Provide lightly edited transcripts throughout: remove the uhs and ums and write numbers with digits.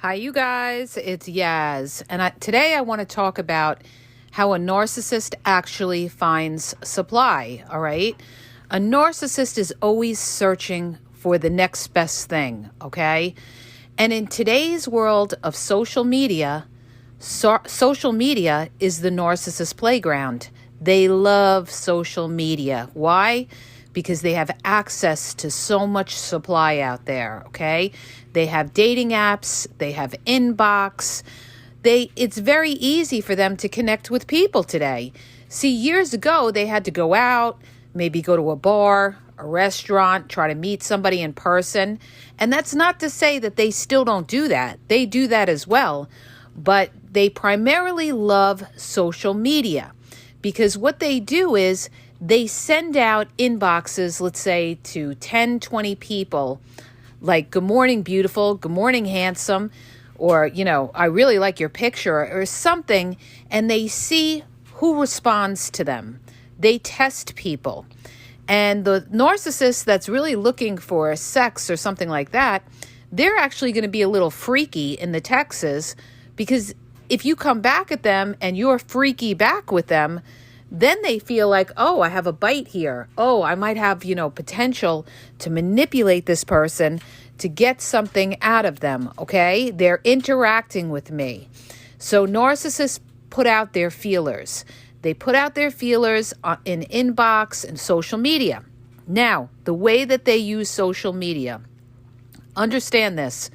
Hi, you guys. It's Yaz. And today I want to talk about how a narcissist actually finds supply. All right. A narcissist is always searching for the next best thing. Okay. And in today's world of social media, social media is the narcissist playground. They love social media. Why? Because they have access to so much supply out there, okay? They have dating apps, they have inbox. It's very easy for them to connect with people today. See, years ago, they had to go out, maybe go to a bar, a restaurant, try to meet somebody in person. And that's not to say that they still don't do that. They do that as well. But they primarily love social media because what they do is they send out inboxes, let's say, to 10, 20 people, like, good morning, beautiful, good morning, handsome, or, I really like your picture, or something, and they see who responds to them. They test people. And the narcissist that's really looking for sex or something like that, they're actually going to be a little freaky in the texts, because if you come back at them and you're freaky back with them, then they feel like, oh, I have a bite here. Oh, I might have, potential to manipulate this person to get something out of them, okay? They're interacting with me. So narcissists put out their feelers. They put out their feelers in inbox and social media. Now, the way that they use social media, understand this.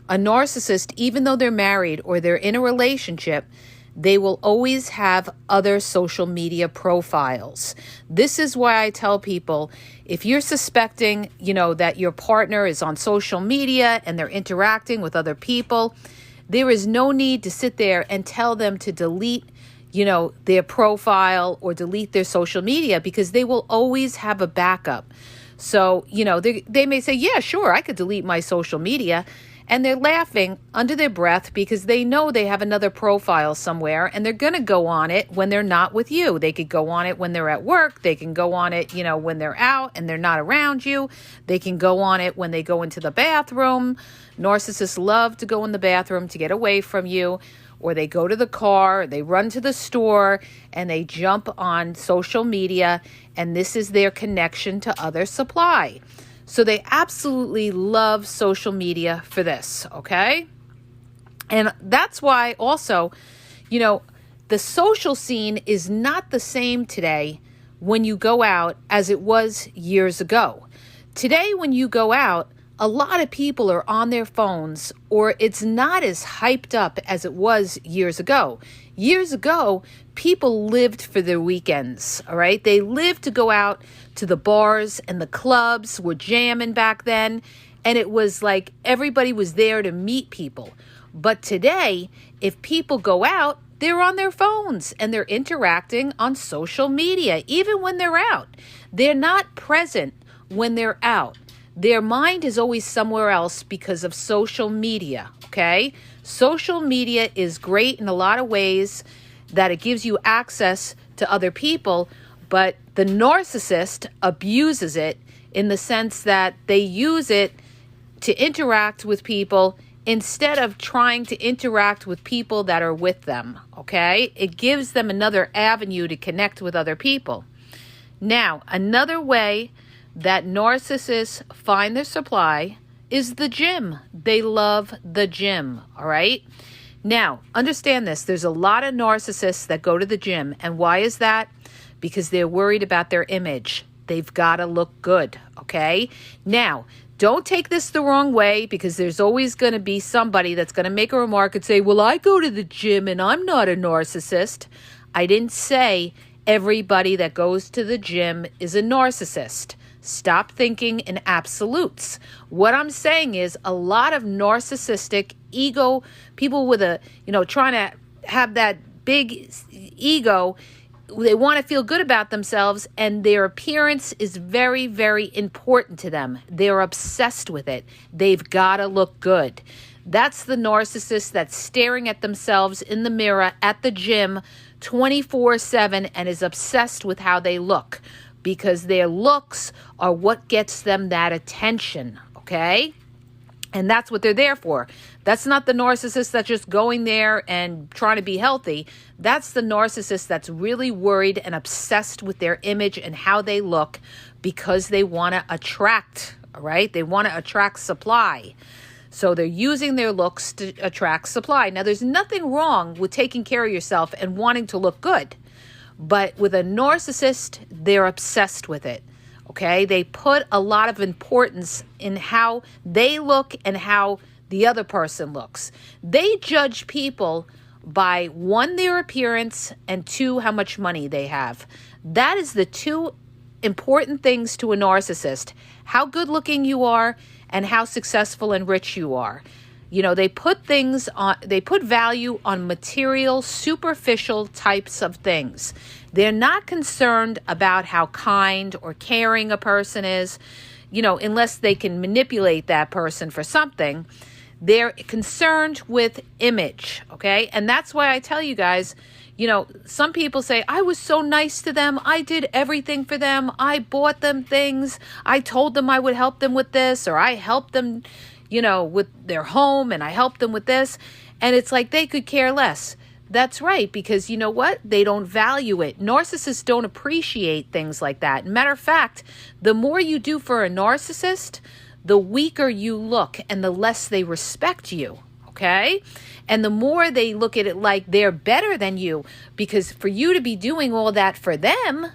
A narcissist, even though they're married or they're in a relationship, they will always have other social media profiles. This is why I tell people, if you're suspecting, that your partner is on social media and they're interacting with other people, there is no need to sit there and tell them to delete, their profile or delete their social media, because they will always have a backup. So, they may say, yeah, sure, I could delete my social media. And they're laughing under their breath because they know they have another profile somewhere, and they're going to go on it when they're not with you. They could go on it when they're at work. They can go on it, when they're out and they're not around you. They can go on it when they go into the bathroom. Narcissists love to go in the bathroom to get away from you, or they go to the car, they run to the store, and they jump on social media, and this is their connection to other supply. So they absolutely love social media for this, okay? And that's why also, the social scene is not the same today when you go out as it was years ago. Today, when you go out, a lot of people are on their phones, or it's not as hyped up as it was years ago. Years ago, people lived for their weekends, all right? They lived to go out to the bars, and the clubs were jamming back then, and it was like everybody was there to meet people. But today, if people go out, they're on their phones and they're interacting on social media, even when they're out. They're not present when they're out. Their mind is always somewhere else because of social media, okay? Social media is great in a lot of ways, that it gives you access to other people, but the narcissist abuses it in the sense that they use it to interact with people instead of trying to interact with people that are with them, okay? It gives them another avenue to connect with other people. Now, another way that narcissists find their supply is the gym. They love the gym, all right? Now, understand this. There's a lot of narcissists that go to the gym. And why is that? Because they're worried about their image. They've got to look good, okay? Now, don't take this the wrong way, because there's always going to be somebody that's going to make a remark and say, well, I go to the gym and I'm not a narcissist. I didn't say everybody that goes to the gym is a narcissist. Stop thinking in absolutes. What I'm saying is a lot of narcissistic ego, people with trying to have that big ego, they want to feel good about themselves, and their appearance is very, very important to them. They're obsessed with it. They've got to look good. That's the narcissist that's staring at themselves in the mirror at the gym 24/7 and is obsessed with how they look, because their looks are what gets them that attention, okay? And that's what they're there for. That's not the narcissist that's just going there and trying to be healthy. That's the narcissist that's really worried and obsessed with their image and how they look because they want to attract, all right? They want to attract supply. So they're using their looks to attract supply. Now, there's nothing wrong with taking care of yourself and wanting to look good. But with a narcissist, they're obsessed with it. Okay, they put a lot of importance in how they look and how the other person looks. They judge people by 1, their appearance, and 2, how much money they have. That is the 2 important things to a narcissist: how good looking you are and how successful and rich you are. You know, they put value on material, superficial types of things. They're not concerned about how kind or caring a person is, you know, unless they can manipulate that person for something. They're concerned with image, okay? And that's why I tell you guys, you know, some people say, I was so nice to them. I did everything for them. I bought them things. I told them I would help them with this, or I helped them, you know, with their home, and I helped them with this. And it's like they could care less. That's right, because you know what? They don't value it. Narcissists don't appreciate things like that. Matter of fact, the more you do for a narcissist, the weaker you look and the less they respect you, okay? And the more they look at it like they're better than you, because for you to be doing all that for them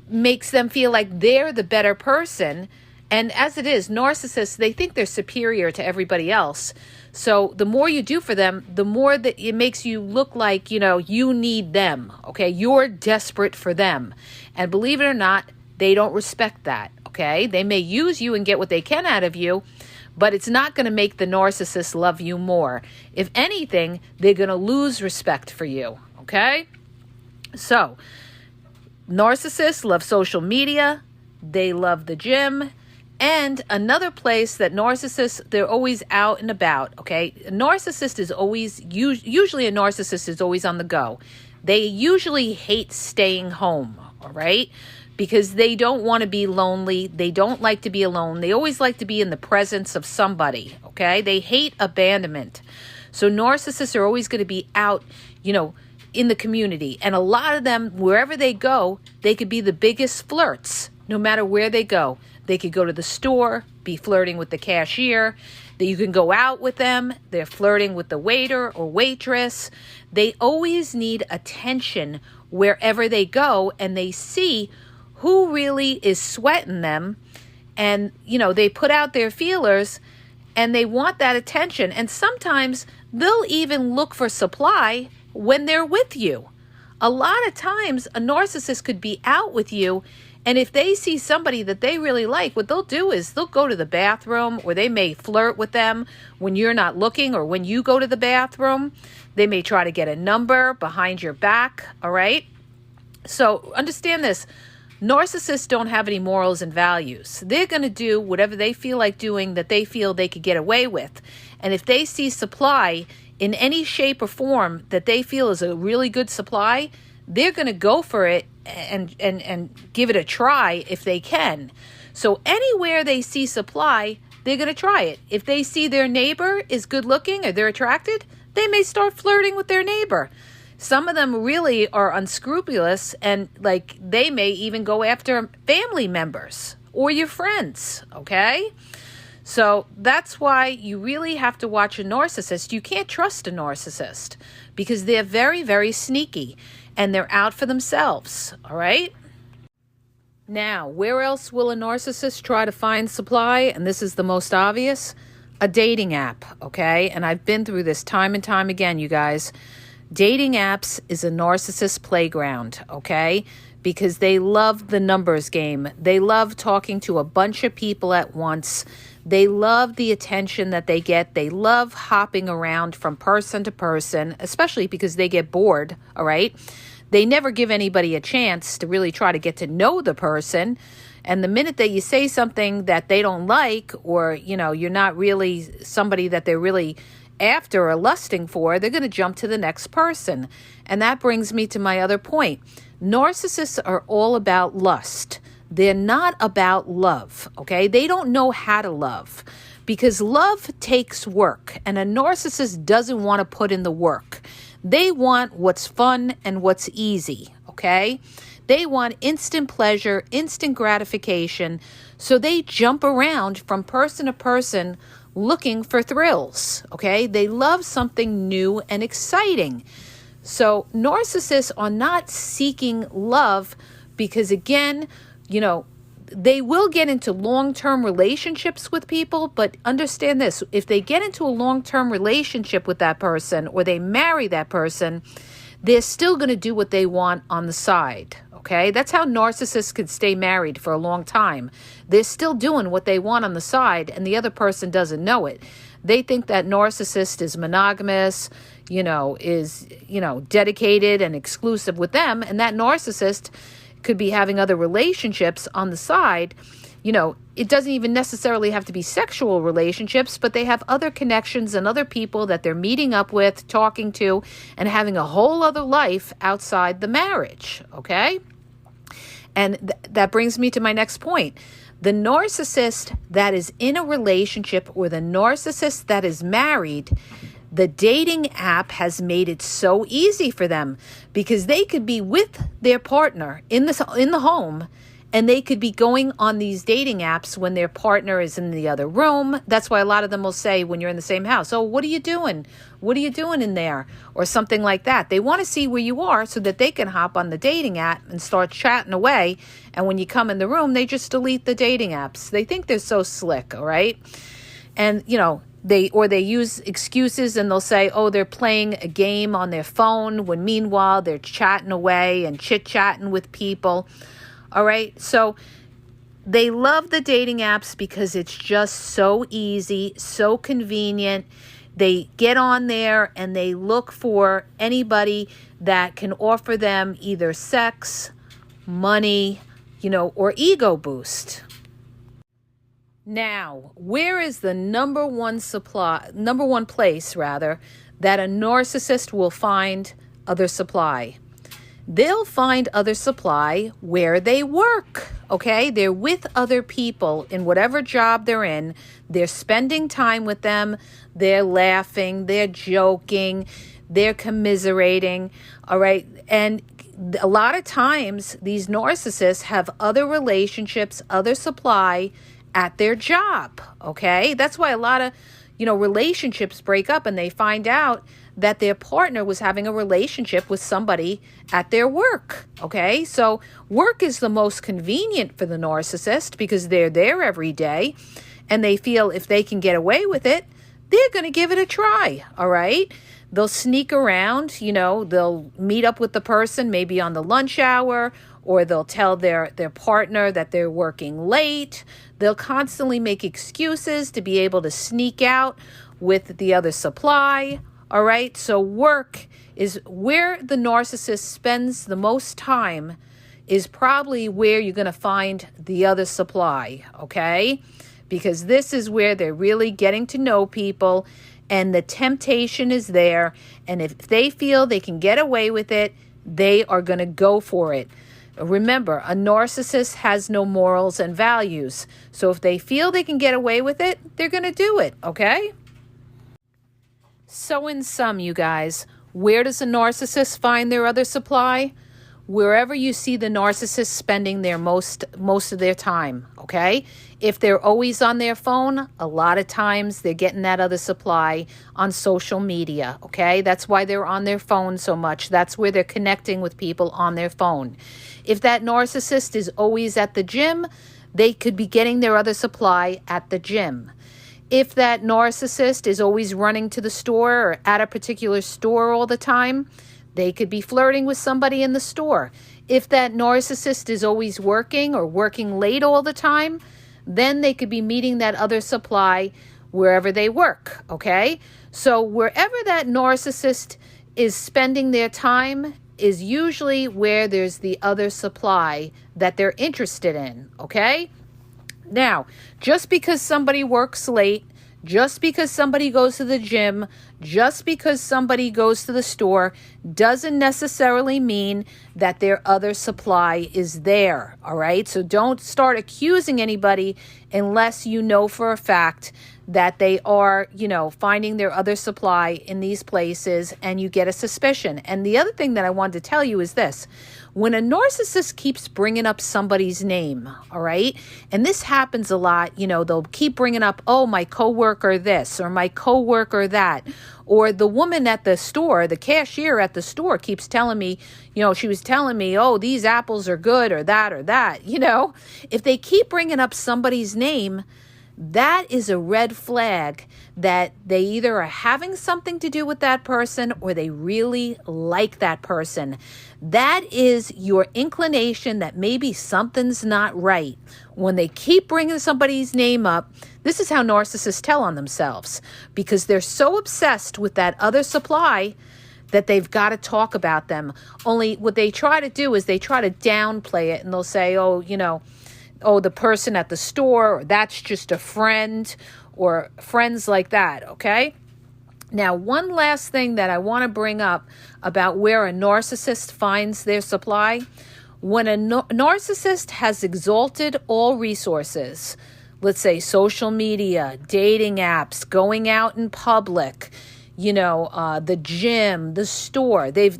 makes them feel like they're the better person. And as it is, narcissists, they think they're superior to everybody else. So the more you do for them, the more that it makes you look like, you know, you need them, okay? You're desperate for them. And believe it or not, they don't respect that, okay? They may use you and get what they can out of you, but it's not going to make the narcissist love you more. If anything, they're going to lose respect for you, okay? So, narcissists love social media. They love the gym. And another place that narcissists, they're always out and about, okay? A narcissist is always, usually a narcissist is always on the go. They usually hate staying home, all right? Because they don't want to be lonely. They don't like to be alone. They always like to be in the presence of somebody, okay? They hate abandonment. So narcissists are always going to be out, you know, in the community. And a lot of them, wherever they go, they could be the biggest flirts, no matter where they go. They could go to the store, be flirting with the cashier. That you can go out with them. They're flirting with the waiter or waitress. They always need attention wherever they go, and they see who really is sweating them. And, you know, they put out their feelers and they want that attention. And sometimes they'll even look for supply when they're with you. A lot of times a narcissist could be out with you, and if they see somebody that they really like, what they'll do is they'll go to the bathroom, or they may flirt with them when you're not looking, or when you go to the bathroom. They may try to get a number behind your back, all right? So understand this. Narcissists don't have any morals and values. They're going to do whatever they feel like doing that they feel they could get away with. And if they see supply in any shape or form that they feel is a really good supply, they're going to go for it and give it a try if they can. So anywhere they see supply, they're going to try it. If they see their neighbor is good looking or they're attracted, they may start flirting with their neighbor. Some of them really are unscrupulous, and like they may even go after family members or your friends, okay? So that's why you really have to watch a narcissist. You can't trust a narcissist because they're very, very sneaky and they're out for themselves, all right? Now, where else will a narcissist try to find supply? And this is the most obvious, a dating app, okay? And I've been through this time and time again, you guys. Dating apps is a narcissist playground, okay? Because they love the numbers game. They love talking to a bunch of people at once. They love the attention that they get. They love hopping around from person to person, especially because they get bored, all right? They never give anybody a chance to really try to get to know the person. And the minute that you say something that they don't like, or, you know, you're not really somebody that they're really after or lusting for, they're going to jump to the next person. And that brings me to my other point. Narcissists are all about lust. They're not about love, okay? They don't know how to love because love takes work, and a narcissist doesn't want to put in the work. They want what's fun and what's easy, okay? They want instant pleasure, instant gratification, so they jump around from person to person looking for thrills, okay? They love something new and exciting. So narcissists are not seeking love because, again, they will get into long-term relationships with people, but understand this: if they get into a long-term relationship with that person or they marry that person, they're still going to do what they want on the side, okay? That's how narcissists could stay married for a long time. They're still doing what they want on the side, and the other person doesn't know it. They think that narcissist is monogamous, is dedicated and exclusive with them, and that narcissist could be having other relationships on the side. It doesn't even necessarily have to be sexual relationships, but they have other connections and other people that they're meeting up with, talking to, and having a whole other life outside the marriage, okay? And that brings me to my next point. The narcissist that is in a relationship or the narcissist that is married, the dating app has made it so easy for them because they could be with their partner in the home, and they could be going on these dating apps when their partner is in the other room. That's why a lot of them will say when you're in the same house, "Oh, what are you doing? What are you doing in there?" Or something like that. They want to see where you are so that they can hop on the dating app and start chatting away. And when you come in the room, they just delete the dating apps. They think they're so slick, all right? And, they use excuses and they'll say, oh, they're playing a game on their phone when meanwhile they're chatting away and chit-chatting with people. All right. So they love the dating apps because it's just so easy, so convenient. They get on there and they look for anybody that can offer them either sex, money, or ego boost. Now, where is the number one place that a narcissist will find other supply? They'll find other supply where they work, okay? They're with other people in whatever job they're in. They're spending time with them. They're laughing. They're joking. They're commiserating, all right? And a lot of times, these narcissists have other relationships, other supply at their job, okay? That's why a lot of, relationships break up and they find out that their partner was having a relationship with somebody at their work, okay? So work is the most convenient for the narcissist because they're there every day and they feel if they can get away with it, they're going to give it a try, all right? They'll sneak around, they'll meet up with the person maybe on the lunch hour, or they'll tell their partner that they're working late. They'll constantly make excuses to be able to sneak out with the other supply. All right. So work is where the narcissist spends the most time, is probably where you're going to find the other supply. Okay. Because this is where they're really getting to know people and the temptation is there. And if they feel they can get away with it, they are going to go for it. Remember, a narcissist has no morals and values. So if they feel they can get away with it, they're going to do it, okay? So in sum, you guys, where does a narcissist find their other supply? Wherever you see the narcissist spending their most of their time, okay? If they're always on their phone, a lot of times they're getting that other supply on social media, okay? That's why they're on their phone so much. That's where they're connecting with people on their phone. If that narcissist is always at the gym, they could be getting their other supply at the gym. If that narcissist is always running to the store or at a particular store all the time, they could be flirting with somebody in the store. If that narcissist is always working or working late all the time, then they could be meeting that other supply wherever they work, okay? So wherever that narcissist is spending their time is usually where there's the other supply that they're interested in, okay? Now, just because somebody works late, just because somebody goes to the gym, just because somebody goes to the store, doesn't necessarily mean that their other supply is there, all right? So don't start accusing anybody unless you know for a fact that they are, finding their other supply in these places, and you get a suspicion. And the other thing that I wanted to tell you is this. When a narcissist keeps bringing up somebody's name, all right, and this happens a lot, they'll keep bringing up, oh, my coworker this, or my coworker that, or the woman at the store, the cashier at the store keeps telling me, she was telling me, oh, these apples are good, or that, if they keep bringing up somebody's name, that is a red flag that they either are having something to do with that person or they really like that person. That is your inclination that maybe something's not right. When they keep bringing somebody's name up, this is how narcissists tell on themselves, because they're so obsessed with that other supply that they've got to talk about them. Only what they try to do is they try to downplay it, and they'll say, oh, the person at the store, or that's just a friend, or friends like that, okay? Now, one last thing that I want to bring up about where a narcissist finds their supply. When a narcissist has exhausted all resources, let's say social media, dating apps, going out in public, the gym, the store, they've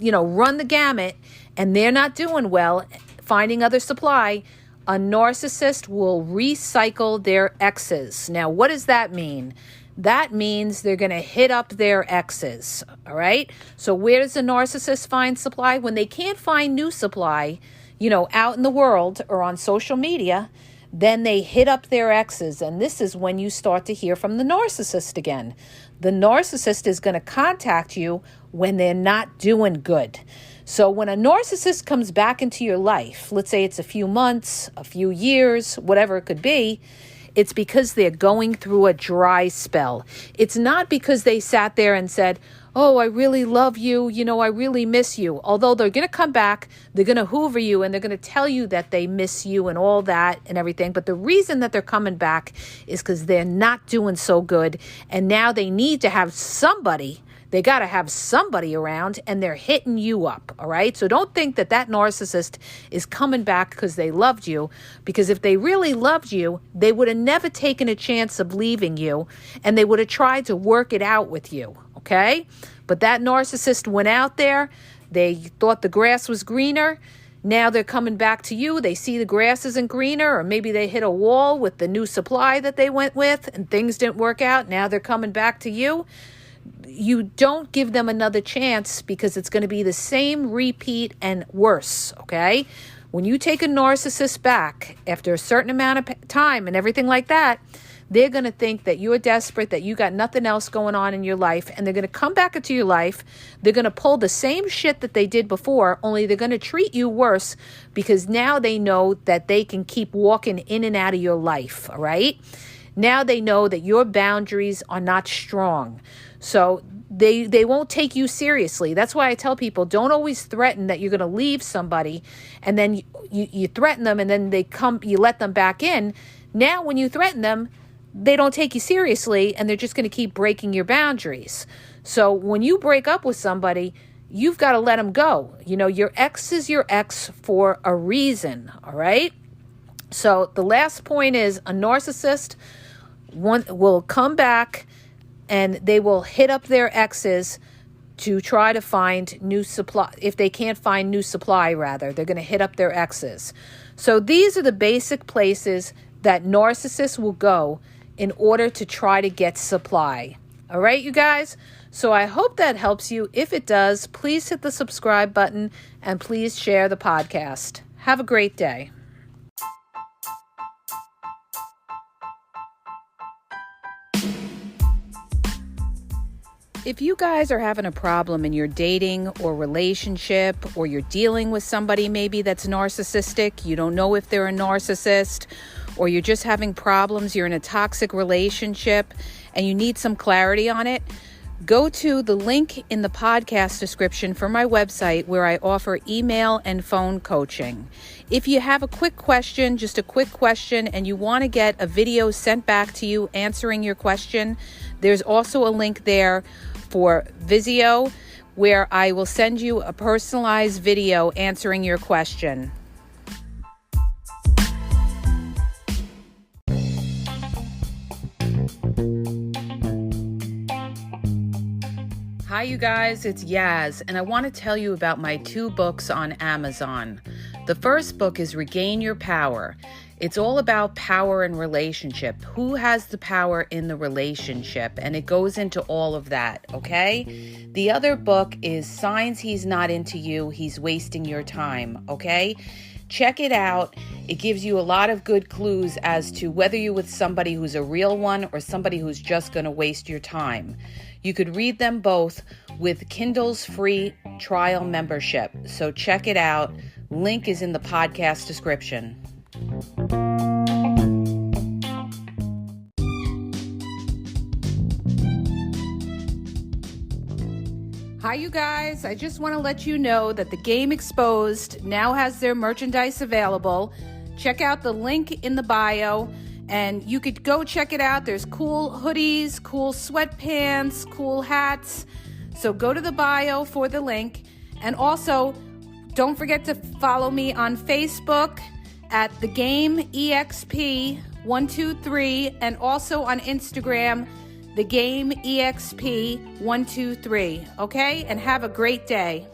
run the gamut, and they're not doing well finding other supply, a narcissist will recycle their exes. Now, what does that mean? That means they're going to hit up their exes, all right? So where does a narcissist find supply? When they can't find new supply, out in the world or on social media, then they hit up their exes. And this is when you start to hear from the narcissist again. The narcissist is going to contact you when they're not doing good. So when a narcissist comes back into your life, let's say it's a few months, a few years, whatever it could be, it's because they're going through a dry spell. It's not because they sat there and said, oh, I really love you, I really miss you. Although they're going to come back, they're going to hoover you, and they're going to tell you that they miss you and all that and everything. But the reason that they're coming back is because they're not doing so good, and now they need to have somebody. They got to have somebody around, and they're hitting you up, all right? So don't think that narcissist is coming back because they loved you, because if they really loved you, they would have never taken a chance of leaving you, and they would have tried to work it out with you, okay? But that narcissist went out there. They thought the grass was greener. Now they're coming back to you. They see the grass isn't greener, or maybe they hit a wall with the new supply that they went with, and things didn't work out. Now they're coming back to you. You don't give them another chance, because it's going to be the same repeat and worse, okay? When you take a narcissist back after a certain amount of time and everything like that, they're going to think that you're desperate, that you got nothing else going on in your life, and they're going to come back into your life. They're going to pull the same shit that they did before, only they're going to treat you worse, because now they know that they can keep walking in and out of your life, all right? Now they know that your boundaries are not strong. So they won't take you seriously. That's why I tell people, don't always threaten that you're going to leave somebody, and then you threaten them, and then you let them back in. Now when you threaten them, they don't take you seriously, and they're just going to keep breaking your boundaries. So when you break up with somebody, you've got to let them go. Your ex is your ex for a reason, all right? So the last point is, a narcissist will come back, and they will hit up their exes to try to find new supply. If they can't find new supply, they're going to hit up their exes. So these are the basic places that narcissists will go in order to try to get supply. All right, you guys? So I hope that helps you. If it does, please hit the subscribe button, and please share the podcast. Have a great day. If you guys are having a problem in your dating or relationship, or you're dealing with somebody maybe that's narcissistic, you don't know if they're a narcissist, or you're just having problems, you're in a toxic relationship, and you need some clarity on it, go to the link in the podcast description for my website, where I offer email and phone coaching. If you have a quick question, just a quick question, and you want to get a video sent back to you answering your question, there's also a link there for Vizio, where I will send you a personalized video answering your question. Hi, you guys, it's Yaz, and I want to tell you about my 2 books on Amazon. The first book is Regain Your Power. It's all about power and relationship. Who has the power in the relationship? And it goes into all of that, okay? The other book is Signs He's Not Into You, He's Wasting Your Time, okay? Check it out. It gives you a lot of good clues as to whether you're with somebody who's a real one or somebody who's just going to waste your time. You could read them both with Kindle's free trial membership. So check it out. Link is in the podcast description. Hi, you guys. I just want to let you know that the Game Exposed now has their merchandise available. Check out the link in the bio. And you could go check it out. There's cool hoodies, cool sweatpants, cool hats. So go to the bio for the link. And also, don't forget to follow me on Facebook at The Game EXP 123 and also on Instagram, The Game EXP 123. Okay? And have a great day.